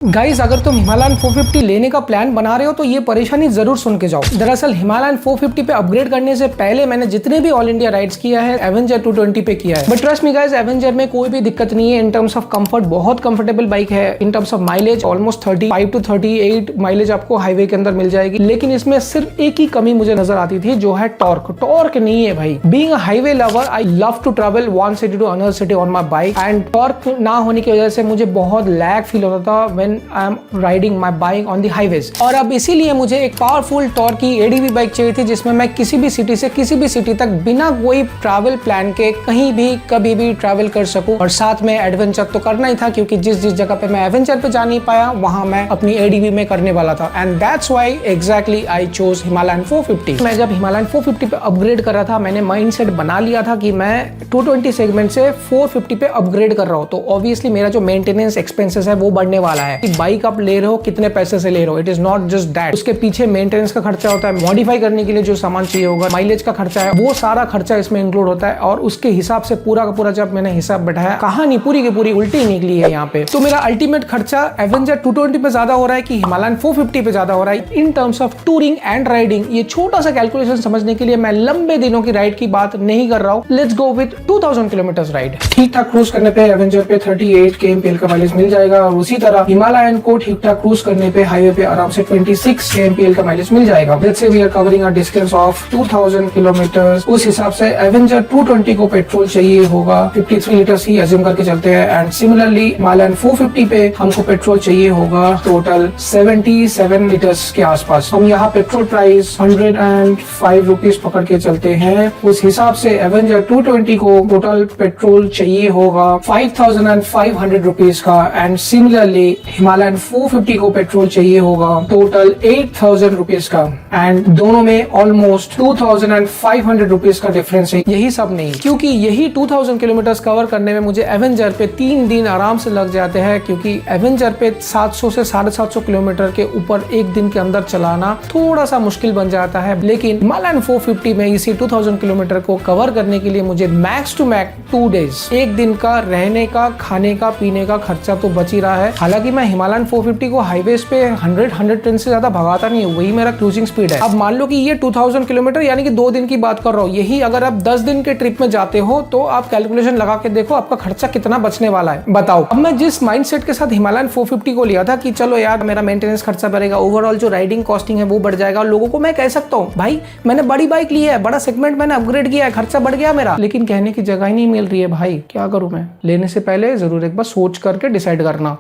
Guys, अगर तुम Himalayan 450 लेने का प्लान बना रहे हो तो ये परेशानी जरूर सुन के जाओ। दरअसल हिमालयन 450 पे अपग्रेड करने से पहले मैंने जितने भी ऑल इंडिया राइड्स किया है एवेंजर 220 पे किया है। But trust me guys, Avenger में कोई भी दिक्कत नहीं है। इन टर्म्स ऑफ कंफर्ट बहुत कंफर्टेबल बाइक है। In terms of mileage almost 35 to 38 mileage आपको हाईवे के अंदर मिल जाएगी। लेकिन इसमें सिर्फ एक ही कमी मुझे नजर आती थी, जो है टॉर्क। टॉर्क नहीं है भाई। Being a highway lover, I love to travel one city to another city on my bike, and torque ना होने की वजह से मुझे बहुत लैग फील होता था when I am riding my bike on the highways. और अब इसीलिए मुझे एक पावरफुल टॉर्क की एडीवी बाइक चाहिए थी, जिसमें मैं किसी भी सिटी से किसी भी सिटी तक बिना कोई ट्रैवल प्लान के कहीं भी कभी भी ट्रैवल कर सकूं। और साथ में एडवेंचर तो करना ही था, क्योंकि जिस जगह पे मैं एडवेंचर पे जा नहीं पाया वहां मैं अपनी एडीवी में करने वाला था। And that's why exactly I chose Himalayan 450। मैं जब हिमालयन 450 पे अपग्रेड कर रहा था, मैंने माइंडसेट बना लिया था कि मैं 220 सेगमेंट से 450 पे अपग्रेड कर रहा हूं। तो ऑब्वियसली मेरा जो मेंटेनेंस एक्सपेंसेस है वो बढ़ने वाला है। बाइक आप ले रहे हो, कितने पैसे से ले रहे हो, it is not just that. उसके पीछे मेंटेनेंस का खर्चा होता है, मॉडिफाई करने के लिए जो सामान चाहिए होगा, माइलेज का खर्चा है, वो सारा खर्चा इसमें इंक्लूड होता है। और उसके हिसाब से पूरा का पूरा जब मैंने हिसाब बैठाया, कहानी पूरी की पूरी उल्टी निकली है यहाँ पे। तो मेरा अल्टीमेट खर्चा एवेंजर 220 पे ज्यादा हो रहा है कि हिमालयन 450 पे ज्यादा हो रहा है in terms of touring and riding. ये छोटा सा कैलकुलेशन समझने के लिए मैं लंबे दिनों की राइड की बात नहीं कर रहा हूँ। Let's go with 2000 kilometre ride. ठीक ठाक क्रूज करने पे एवेंजर पे 38 kmpl का माइलेज मिल जाएगा, और उसी तरह हिमालयन को ठीक ठाक क्रूज करने पे हाईवे पे आराम से 26 kmpl का माइलेज मिल जाएगा। Let's say we are covering a distance of 2000 kilometre. उस हिसाब से एवेंजर 220 को पेट्रोल चाहिए होगा 53 लीटर्स ही अज्यूम करके चलते हैं। एंड सिमिलरली हिमालयन 450 पे हमको पेट्रोल चाहिए होगा टोटल 77 लीटर्स के आसपास। हम यहाँ पेट्रोल प्राइस 105 रुपीज पकड़ के चलते हैं। उस हिसाब से एवेंजर 220 को टोटल पेट्रोल चाहिए होगा 5500 रुपीज का। एंड सिमिलरली हिमालयन 450 को पेट्रोल चाहिए होगा टोटल 8000 रुपीज का। एंड दोनों में ऑलमोस्ट 2500 रुपीज का डिफरेंस है। यही सब नहीं, क्योंकि यही 2000 किलोमीटर कवर करने में मुझे एवेंजर पे 3 दिन आराम से लग जाते हैं, क्योंकि एवेंजर पे 700 से 750 किलोमीटर के ऊपर एक दिन के अंदर चलाना थोड़ा सा मुश्किल बन जाता है। लेकिन हिमालयन 450 में इसी 2000 किलोमीटर को कवर करने के लिए मुझे मैक्स टू मैक्स 2 डेज, एक दिन का रहने का, खाने का, पीने का खर्चा तो बच ही रहा है। हालांकि मैं हिमालयन 450 को हाईवेज पे 110 से ज्यादा भगाता नहीं है, वही मेरा क्रूजिंग स्पीड है। अब मान लो कि ये 2000 किलोमीटर यानी कि 2 दिन की बात कर रहा हूँ। यही अगर आप 10 दिन के ट्रिप में जाते हो तो आप कैलकुलेशन लगा के देखो आपका खर्चा कितना बचने वाला है, बताओ। अब मैं जिस माइंडसेट के साथ हिमालयन 450 को लिया था कि चलो यार मेरा मेंटेनेंस खर्चा बढ़ेगा, ओवरऑल जो राइडिंग कॉस्टिंग है वो बढ़ जाएगा, और लोगों को मैं कह सकता हूँ भाई मैंने बड़ी बाइक ली है, बड़ा सेगमेंट मैंने अपग्रेड किया है, खर्चा बढ़ गया मेरा। लेकिन कहने की जगह ही नहीं मिल रही है भाई, क्या करूं मैं। लेने से पहले जरूर एक बार सोच करके डिसाइड करना।